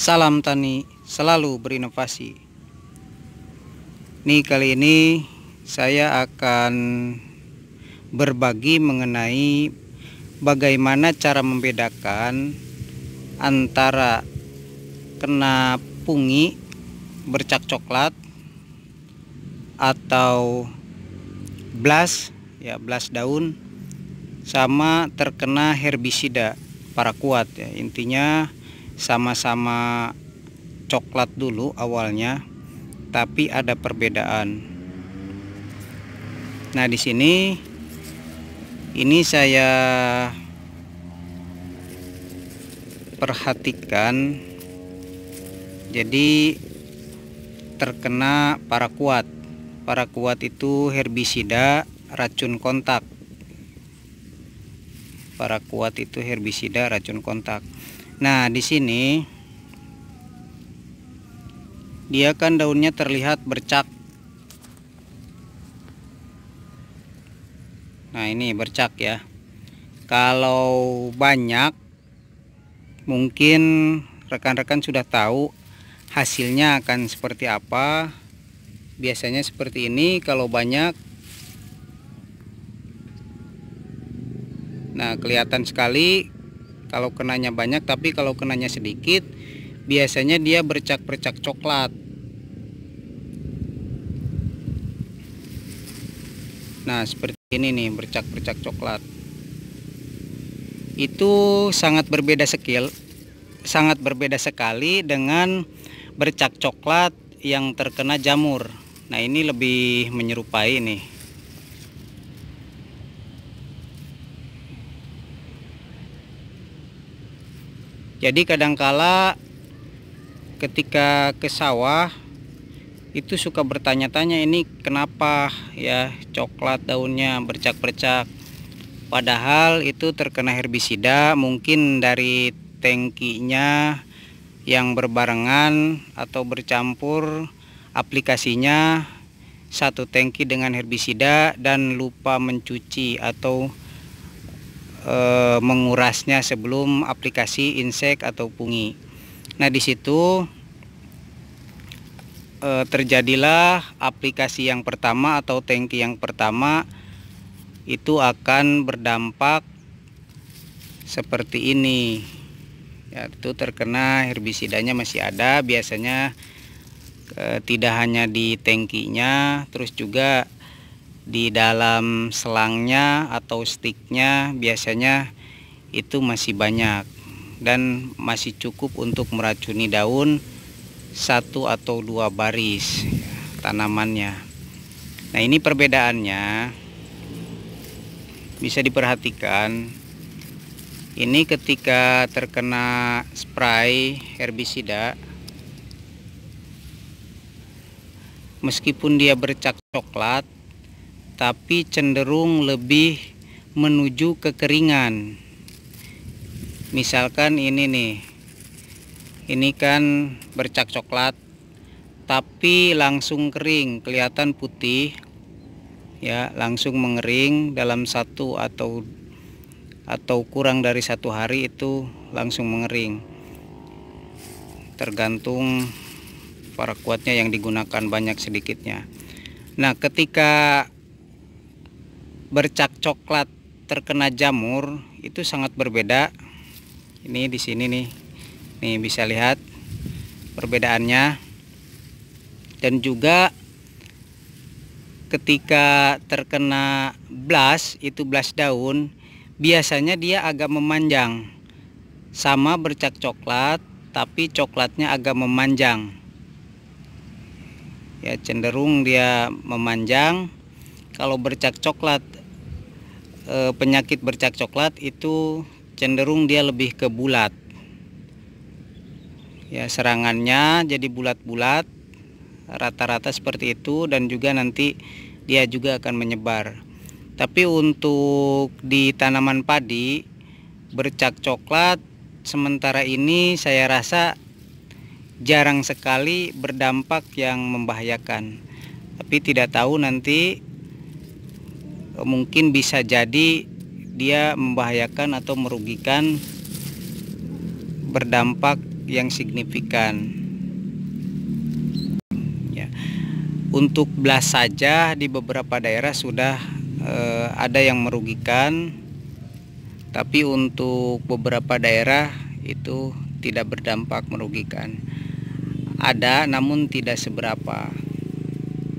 Salam tani selalu berinovasi. Nih, kali ini saya akan berbagi mengenai bagaimana cara membedakan antara kena pungi bercak coklat atau blas daun sama terkena herbisida paraquat ya. Intinya sama-sama coklat dulu awalnya, tapi ada perbedaan. Nah, di sini ini saya perhatikan, jadi terkena paraquat. Paraquat itu herbisida racun kontak. Paraquat itu herbisida racun kontak. Nah, di sini dia kan daunnya terlihat bercak. Nah, ini bercak ya. Kalau banyak, mungkin rekan-rekan sudah tahu hasilnya akan seperti apa. Biasanya seperti ini kalau banyak. Nah, kelihatan sekali kalau kenanya banyak, tapi kalau kenanya sedikit biasanya dia bercak-bercak coklat. Nah, seperti ini nih, bercak-bercak coklat. Itu sangat berbeda sekali dengan bercak coklat yang terkena jamur. Nah, ini lebih menyerupai nih. Jadi kadangkala ketika ke sawah itu suka bertanya-tanya, ini kenapa ya coklat daunnya bercak-bercak, padahal itu terkena herbisida, mungkin dari tangkinya yang berbarengan atau bercampur aplikasinya satu tangki dengan herbisida dan lupa mencuci atau mengurasnya sebelum aplikasi insek atau pungi. Nah, di situ terjadilah aplikasi yang pertama atau tangki yang pertama itu akan berdampak seperti ini ya, itu terkena herbisidanya masih ada, biasanya tidak hanya di tangkinya, terus juga di dalam selangnya atau sticknya biasanya itu masih banyak dan masih cukup untuk meracuni daun satu atau dua baris tanamannya. Nah, ini perbedaannya bisa diperhatikan. Ini ketika terkena spray herbisida, meskipun dia bercak coklat, tapi cenderung lebih menuju kekeringan. Misalkan ini nih, ini kan bercak coklat tapi langsung kering, kelihatan putih ya, langsung mengering dalam satu atau kurang dari 1 hari itu langsung mengering, tergantung paraquatnya yang digunakan banyak sedikitnya. Nah, ketika bercak coklat terkena jamur itu sangat berbeda. Ini di sini nih bisa lihat perbedaannya. Dan juga ketika terkena blas, itu blas daun, biasanya dia agak memanjang, sama bercak coklat tapi coklatnya agak memanjang ya, cenderung dia memanjang. Kalau bercak coklat, penyakit bercak coklat itu cenderung dia lebih ke bulat ya, serangannya jadi bulat-bulat rata-rata seperti itu, dan juga nanti dia juga akan menyebar. Tapi untuk di tanaman padi bercak coklat sementara ini saya rasa jarang sekali berdampak yang membahayakan, tapi tidak tahu nanti mungkin bisa jadi dia membahayakan atau merugikan, berdampak yang signifikan. Ya. Untuk blas saja di beberapa daerah sudah ada yang merugikan, tapi untuk beberapa daerah itu tidak berdampak merugikan. Ada namun tidak seberapa.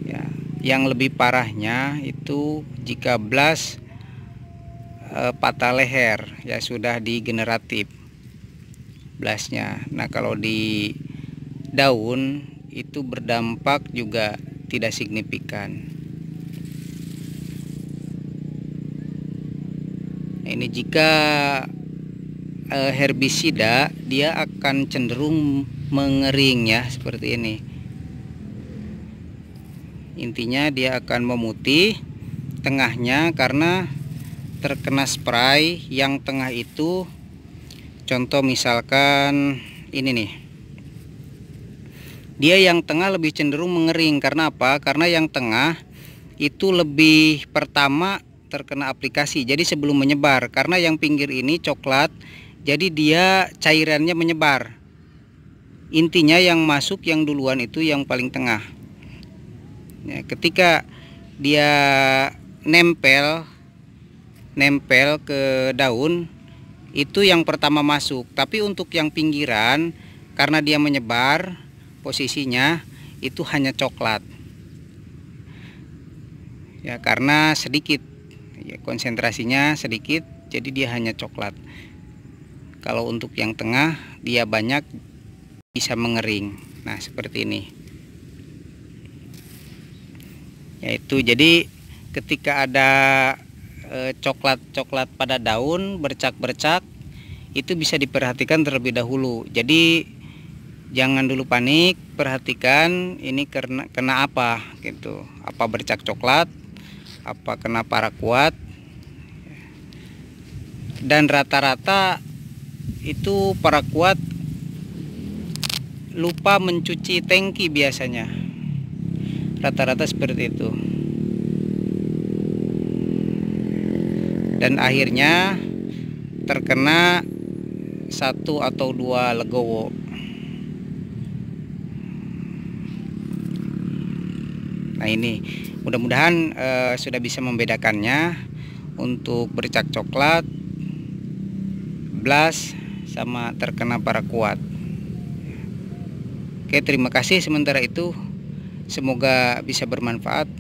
Ya. Yang lebih parahnya itu jika blas patah leher, ya sudah di generatif blasnya. Nah, kalau di daun itu berdampak juga tidak signifikan. Ini jika herbisida, dia akan cenderung mengering ya, seperti ini. Intinya dia akan memutih tengahnya karena terkena spray. Yang tengah itu contoh misalkan ini nih, dia yang tengah lebih cenderung mengering. Karena apa? Karena yang tengah itu lebih pertama terkena aplikasi, jadi sebelum menyebar. Karena yang pinggir ini coklat, jadi dia cairannya menyebar. Intinya yang masuk yang duluan itu yang paling tengah ya. Ketika dia nempel ke daun, itu yang pertama masuk. Tapi untuk yang pinggiran, karena dia menyebar, posisinya itu hanya coklat ya, karena sedikit ya, konsentrasinya sedikit, jadi dia hanya coklat. Kalau untuk yang tengah dia banyak, bisa mengering. Nah, seperti ini. Yaitu jadi ketika ada coklat-coklat pada daun, bercak-bercak, itu bisa diperhatikan terlebih dahulu. Jadi jangan dulu panik, perhatikan ini kena apa gitu. Apa bercak coklat, apa kena paraquat. Dan rata-rata itu paraquat lupa mencuci tangki biasanya. Rata-rata seperti itu. Dan akhirnya terkena 1 atau 2 legowo. Nah, ini mudah-mudahan sudah bisa membedakannya untuk bercak coklat, blas, sama terkena paraquat. Oke, terima kasih sementara itu. Semoga bisa bermanfaat.